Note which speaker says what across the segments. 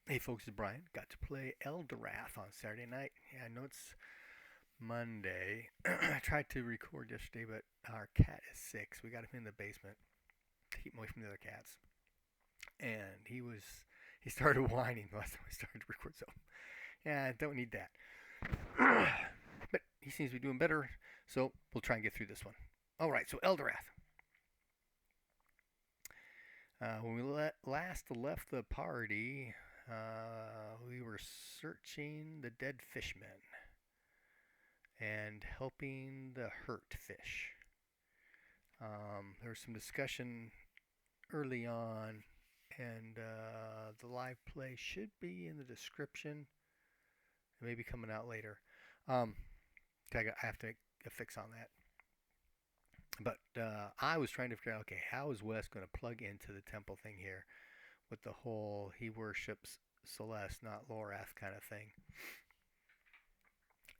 Speaker 1: Hey folks, it's Brian. Got to play Elderath on Saturday night. Yeah, I know it's Monday. I tried to record yesterday, but our cat is sick, so we got him in the basement to keep him away from the other cats. And he started whining last time we started to record, so yeah, I don't need that. But he seems to be doing better, so we'll try and get through this one. All right, so Elderath. When we last left the party, we were searching the dead fishmen and helping the hurt fish. There was some discussion early on, and the live play should be in the description. It may be coming out later. Um, I have to make a fix on that. But I was trying to figure out, okay, how is Wes going to plug into the temple thing here with the whole he worships Celeste, not Lorath kind of thing.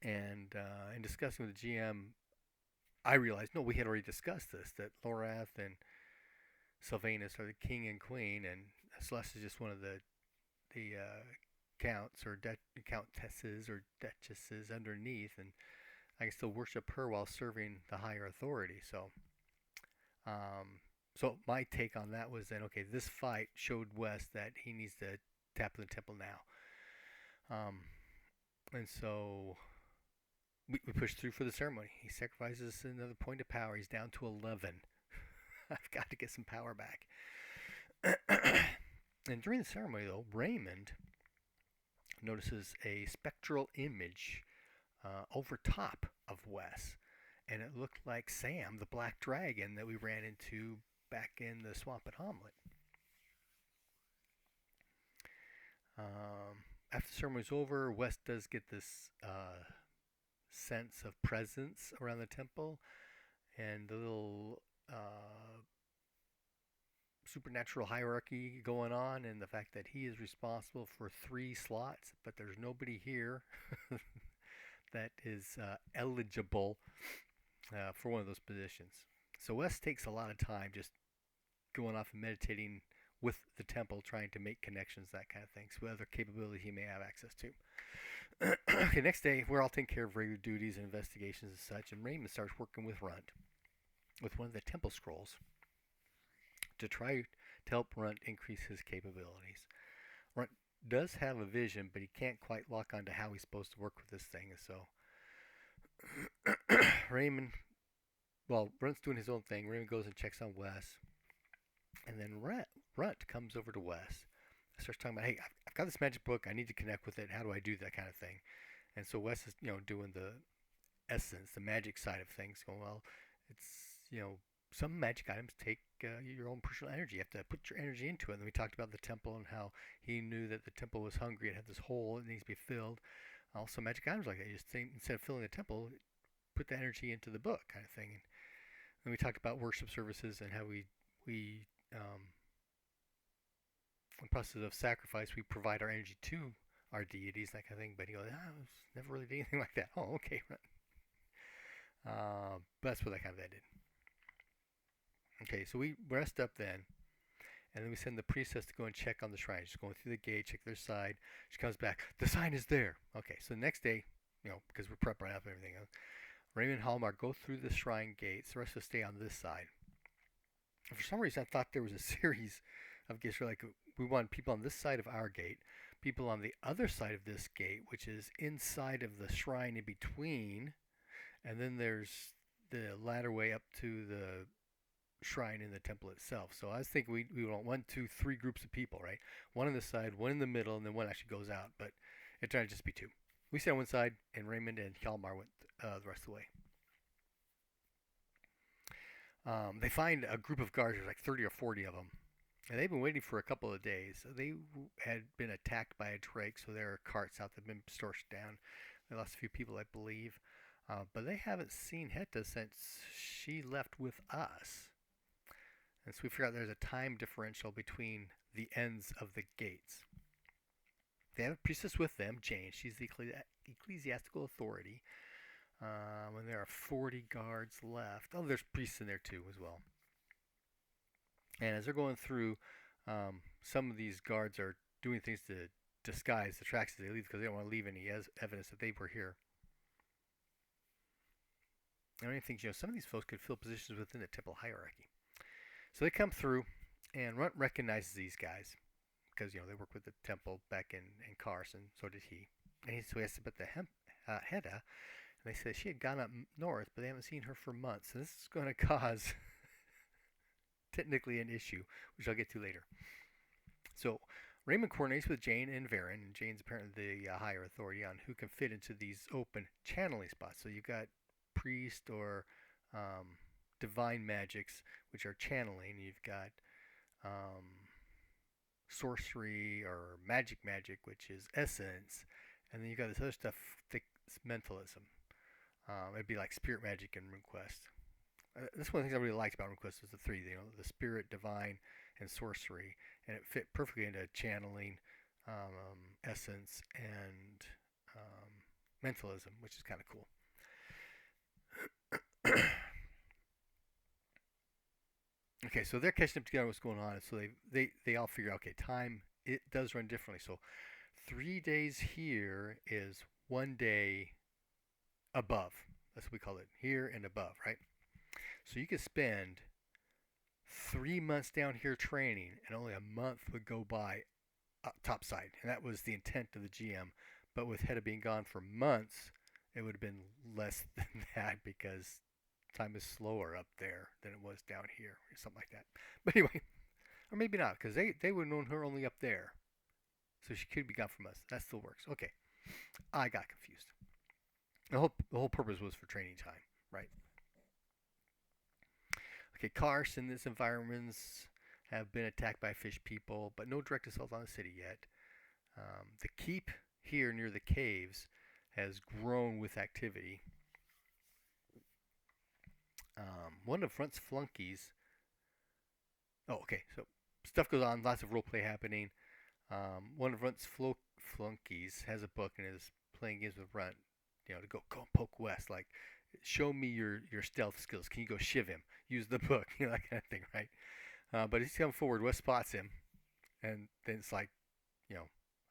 Speaker 1: And in discussing with the GM, I realized, no, we had already discussed this, that Lorath and Sylvanus are the king and queen, and Celeste is just one of the counts or countesses or duchesses underneath, and I can still worship her while serving the higher authority. So my take on that was then, okay, this fight showed West that he needs to tap the temple now, and so we pushed through for the ceremony. He sacrifices another point of power. He's down to 11. I've got to get some power back. And during the ceremony, though, Raymond notices a spectral image over top of Wes, and it looked like Sam, the black dragon that we ran into back in the swamp at Hamlet. After the ceremony's over, Wes does get this sense of presence around the temple, and the little supernatural hierarchy going on, and the fact that he is responsible for 3 slots, but there's nobody here that is eligible for one of those positions. So Wes takes a lot of time just going off and meditating with the temple, trying to make connections, that kind of thing, so other capabilities he may have access to. Okay, next day, we're all taking care of regular duties and investigations and such, and Raymond starts working with Runt with one of the temple scrolls to try to help Runt increase his capabilities. Runt does have a vision, but he can't quite lock onto how he's supposed to work with this thing, so Raymond, well, Runt's doing his own thing. Raymond goes and checks on Wes, and then Runt comes over to Wes, starts talking about, hey, I've got this magic book. I need to connect with it. How do I do that kind of thing? And so Wes is, doing the essence, the magic side of things. Going, well, it's, some magic items take your own personal energy. You have to put your energy into it. And then we talked about the temple and how he knew that the temple was hungry. It had this hole. It needs to be filled. Also, magic items like that. You just think, instead of filling the temple, put the energy into the book kind of thing. And then we talked about worship services and how we in the process of sacrifice, we provide our energy to our deities, that kind of thing. But he goes, I never really did anything like that. Oh, okay. But that's what that kind of that did. Okay, so we rest up then, and then we send the priestess to go and check on the shrine. She's going through the gate, check their side. She comes back. The sign is there. Okay, so the next day, because we're prepping up and everything, Raymond and Hallmar go through the shrine gates. The rest of us stay on this side. And for some reason, I thought there was a series of gates where, like, we want people on this side of our gate, people on the other side of this gate, which is inside of the shrine in between, and then there's the ladder way up to the shrine in the temple itself. So I was thinking we want 1, 2, 3 groups of people, right? One on this side, one in the middle, and then one actually goes out. But it turned out to just be 2. We stayed on one side, and Raymond and Hjalmar went the rest of the way. They find a group of guards, there's like 30 or 40 of them, and they've been waiting for a couple of days. They had been attacked by a drake, so there are carts out that have been torched down. They lost a few people, I believe. But they haven't seen Heta since she left with us. And so we figure out there's a time differential between the ends of the gates. They have a priestess with them, Jane. She's the ecclesiastical authority. When there are 40 guards left. Oh, there's priests in there too as well. And as they're going through, some of these guards are doing things to disguise the tracks as they leave because they don't want to leave any evidence that they were here. I don't think some of these folks could fill positions within the temple hierarchy. So they come through, and Runt recognizes these guys because they work with the temple back in Carson. So did he. And so he asked about the Hedda, and they said she had gone up north, but they haven't seen her for months. And this is going to cause technically an issue, which I'll get to later. So Raymond coordinates with Jane and Varen, and Jane's apparently the higher authority on who can fit into these open channeling spots. So you've got priest or divine magics, which are channeling. You've got sorcery or magic, which is essence, and then you've got this other stuff, it's mentalism. It'd be like spirit magic and Runequest. That's one of the things I really liked about Runequest was the three, the spirit, divine, and sorcery, and it fit perfectly into channeling, essence, and mentalism, which is kind of cool. Okay, so they're catching up together what's going on, so they all figure, okay, time, it does run differently. So 3 days here is 1 day above. That's what we call it, here and above, right? So you could spend 3 months down here training, and only a month would go by topside, and that was the intent of the GM. But with Hedda being gone for months, it would have been less than that because time is slower up there than it was down here, or something like that. But anyway, or maybe not, because they would have known her only up there, so she could be gone from us. That still works. Okay, I got confused. The whole purpose was for training time, right? Okay, Karst and its environments have been attacked by fish people, but no direct assault on the city yet. The keep here near the caves has grown with activity. One of Runt's flunkies. Oh, okay. So stuff goes on. Lots of roleplay happening. One of Runt's flunkies has a book and is playing games with Runt. To go and poke West. Like, show me your stealth skills. Can you go shiv him? Use the book. That kind of thing, right? But he's come forward. West spots him, and then it's like,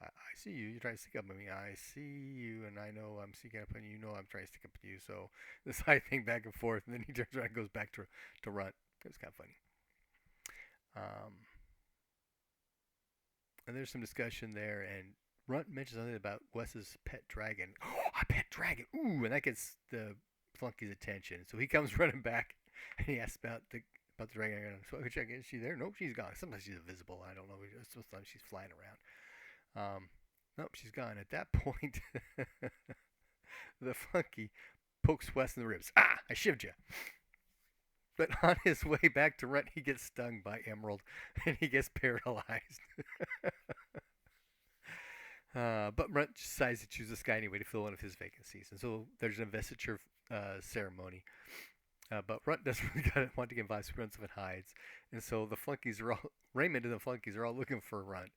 Speaker 1: I see you. You're trying to stick up on me. I see you, and I know I'm sneaking up on you. You know I'm trying to stick up on you. So this side thing back and forth, and then he turns around and goes back to Runt. It was kind of funny. And there's some discussion there, and Runt mentions something about Wes's pet dragon. Oh, a pet dragon! Ooh, and that gets the flunky's attention. So he comes running back, and he asks about the dragon. So check, is she there? Nope, she's gone. Sometimes she's invisible. I don't know. Sometimes she's flying around. Nope, she's gone. At that point, the flunky pokes Wes in the ribs. Ah, I shivved you. But on his way back to Runt, he gets stung by Emerald, and he gets paralyzed. But Runt decides to choose this guy anyway to fill one of his vacancies. And so there's an investiture ceremony. But Runt doesn't really want to get involved, so Runt and hides. And so the flunkies are all, Raymond and the flunkies are all looking for Runt.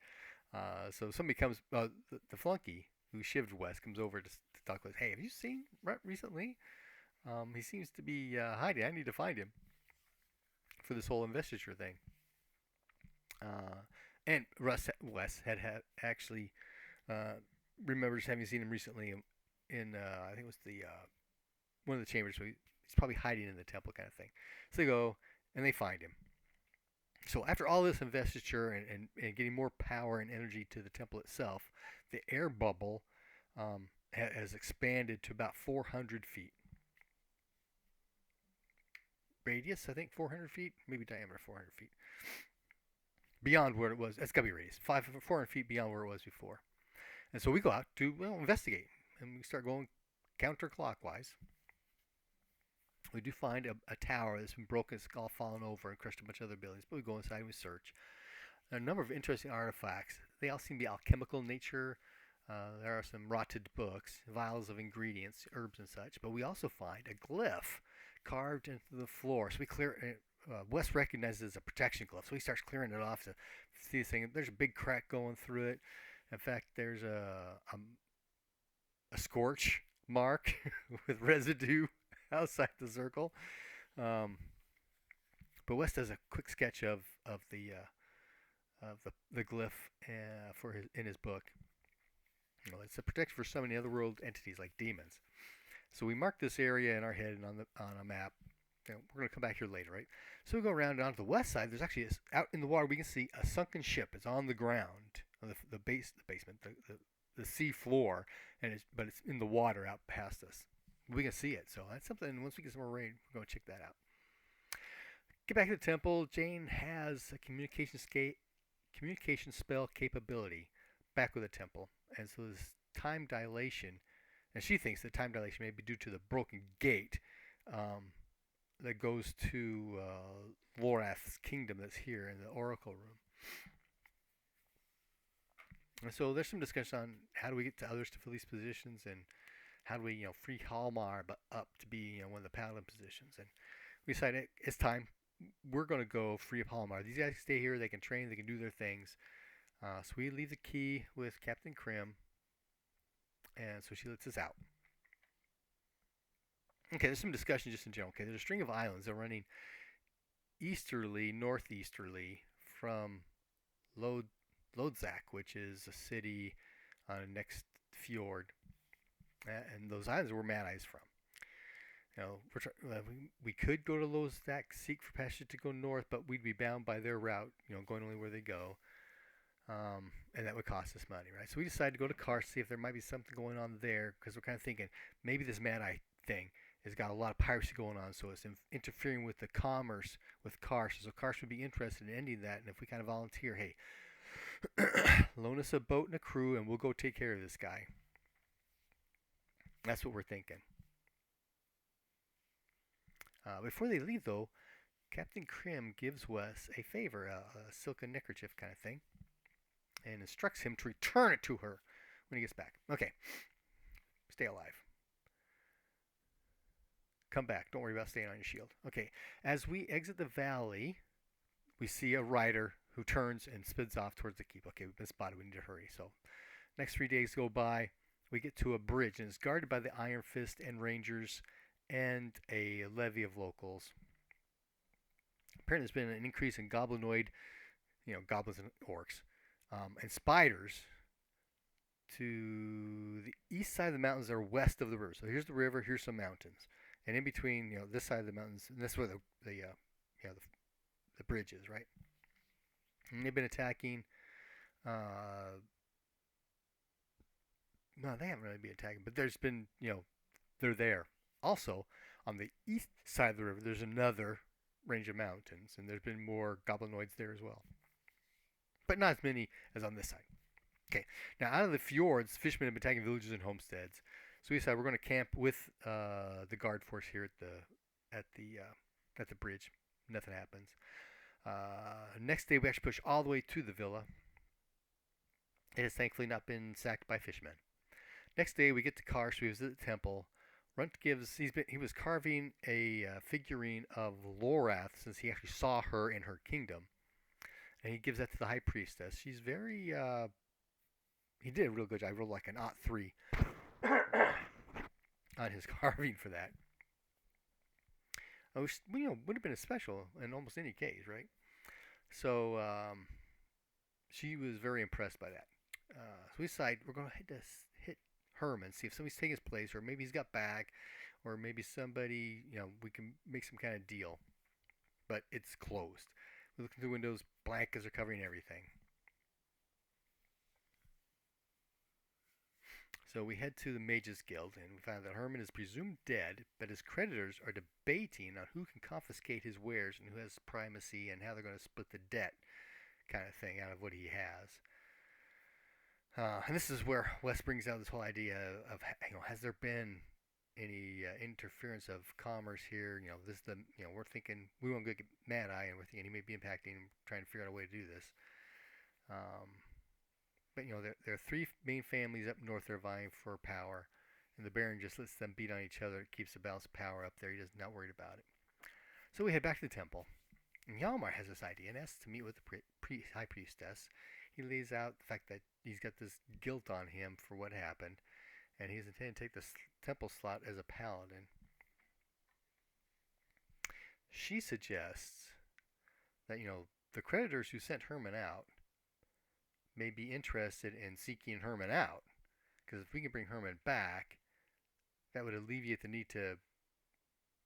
Speaker 1: So somebody comes, the flunky who shivved West comes over to talk with, hey, have you seen Runt recently? He seems to be hiding. I need to find him for this whole investiture thing. And West had actually remembers having seen him recently in I think it was the one of the chambers. So he's probably hiding in the temple, kind of thing. So they go and they find him. So after all this investiture and getting more power and energy to the temple itself, the air bubble has expanded to about 400 feet. Radius, I think 400 feet, maybe diameter 400 feet. Beyond where it was, it's got to be radius, 400 feet beyond where it was before. And so we go out to investigate, and we start going counterclockwise. We do find a tower that's been broken, it's all fallen over and crushed a bunch of other buildings, but we go inside and we search. There are a number of interesting artifacts. They all seem to be alchemical in nature. There are some rotted books, vials of ingredients, herbs and such, but we also find a glyph carved into the floor. So we clear. Wes recognizes it as a protection glyph, so he starts clearing it off to see this thing. There's a big crack going through it. In fact, there's a scorch mark with residue outside the circle. But Wes does a quick sketch of the glyph in his book. It's a protection for summoning otherworld entities like demons. So we mark this area in our head and on a map. We're going to come back here later, right? So we go around and onto the west side. There's actually out in the water. We can see a sunken ship. It's on the ground, on the basement, the sea floor, but it's in the water out past us. We can see it. So that's something. Once we get some more rain, we're going to check that out. Get back to the temple. Jane has a communication spell capability back with the temple, and so this time dilation, and she thinks that time dilation may be due to the broken gate that goes to Lorath's kingdom that's here in the oracle room. And so there's some discussion on how do we get to others to fill these positions, and how do we free Halmar up to be one of the paladin positions. And we decided it's time. We're going to go free up Halmar. These guys stay here. They can train. They can do their things. So we leave the key with Captain Krim, and so she lets us out. Okay, there's some discussion just in general. Okay, there's a string of islands that are running easterly, northeasterly from Lodzak, which is a city on the next fjord, and those islands are where Mad Eye's from. We could go to Lodzak, seek for passage to go north, but we'd be bound by their route, going only where they go. And that would cost us money, right? So we decided to go to Karst, see if there might be something going on there, because we're kind of thinking maybe this Mad Eye thing has got a lot of piracy going on, so it's interfering with the commerce with Karst. So Karst would be interested in ending that, and if we kind of volunteer, hey, loan us a boat and a crew, and we'll go take care of this guy. That's what we're thinking. Before they leave, though, Captain Krim gives Wes a favor, a silken neckerchief kind of thing, and instructs him to return it to her when he gets back. Okay. Stay alive. Come back. Don't worry about staying on your shield. Okay. As we exit the valley, we see a rider who turns and speeds off towards the keep. Okay, we've been spotted. We need to hurry. So, next 3 days go by. We get to a bridge, and it's guarded by the Iron Fist and Rangers and a levy of locals. Apparently, there's been an increase in goblinoid, goblins and orcs. And spiders to the east side of the mountains are west of the river. So here's the river, here's some mountains, and in between, this side of the mountains, and that's where the bridge is, right? And they've been attacking. No, they haven't really been attacking, but there's been, they're there. Also, on the east side of the river, there's another range of mountains, and there's been more goblinoids there as well. But not as many as on this side. Okay, now out of the fjords, fishermen have been attacking villages and homesteads. So we decided we're going to camp with the guard force here at the bridge. Nothing happens. Next day, we actually push all the way to the villa. It has thankfully not been sacked by fishermen. Next day, we get to Karst. We visit the temple. Runt he was carving a figurine of Lorath, since he actually saw her in her kingdom. And he gives that to the high priestess. She's very, he did a real good job. I rolled like an +3 on his carving for that. Which, would have been a special in almost any case, right? So, she was very impressed by that. So we decide we're going to hit Herman, see if somebody's taking his place, or maybe he's got back, or maybe somebody, we can make some kind of deal. But it's closed. We look through the windows, blankets are covering everything. So we head to the Mages Guild, and we find that Herman is presumed dead, but his creditors are debating on who can confiscate his wares and who has primacy, and how they're going to split the debt, kind of thing, out of what he has. And this is where Wes brings out this whole idea of, has there been any interference of commerce here? We're thinking we want to get Mad Eye, and we're thinking he may be impacting, trying to figure out a way to do this. But there are three main families up north that are vying for power, and the Baron just lets them beat on each other. It keeps the balance of power up there. He's not worried about it. So we head back to the temple, and Hjalmar has this idea and asks to meet with the high priestess. He lays out the fact that he's got this guilt on him for what happened, and he's intending to take this temple slot as a paladin. She suggests that, the creditors who sent Herman out may be interested in seeking Herman out, Because if we can bring Herman back, that would alleviate the need to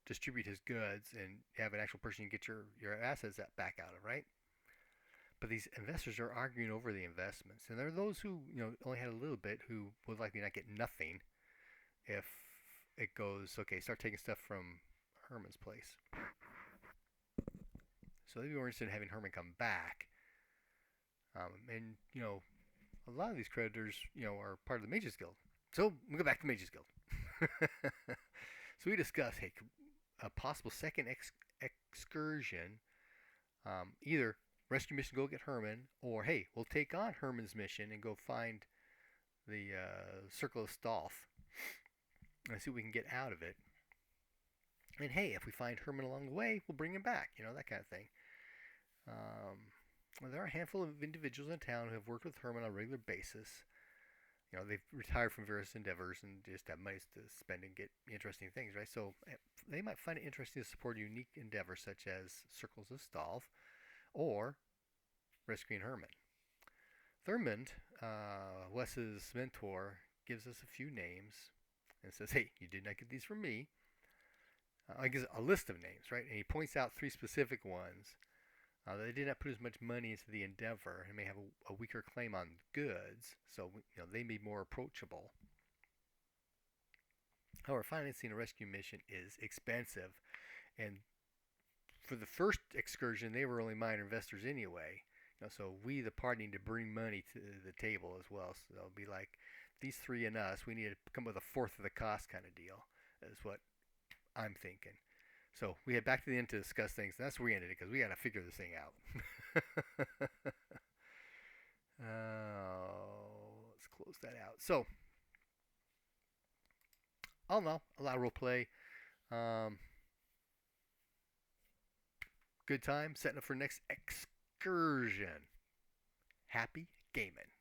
Speaker 1: distribute his goods and have an actual person you get your assets back out of, right? But these investors are arguing over the investments, and there are those who only had a little bit who would likely not get nothing if it goes okay. Start taking stuff from Herman's place. So they'd be more interested in having Herman come back, and a lot of these creditors are part of the Mages Guild. So we go back to the Mages Guild. So we discuss, hey, a possible second excursion, either rescue mission, go get Herman, or hey, we'll take on Herman's mission and go find the Circle of Stolth and see what we can get out of it. And hey, if we find Herman along the way, we'll bring him back, that kind of thing. There are a handful of individuals in town who have worked with Herman on a regular basis. They've retired from various endeavors and just have money to spend and get interesting things, right? So they might find it interesting to support a unique endeavor such as Circles of Stolth or rescuing Herman. Thurmond, Wes's mentor, gives us a few names and says, hey, you did not get these from me. I guess a list of names, right? And he points out 3 specific ones. They did not put as much money into the endeavor and may have a weaker claim on goods, so they may be more approachable. However, financing a rescue mission is expensive, and for the first excursion, they were only minor investors anyway. So we, the party, need to bring money to the table as well. So it'll be like these 3 and us. We need to come up with a fourth of the cost kind of deal. Is what I'm thinking. So we head back to the end to discuss things, and that's where we ended it because we got to figure this thing out. Let's close that out. So, all in all, a lot of role play. Good time setting up for next excursion. Happy gaming.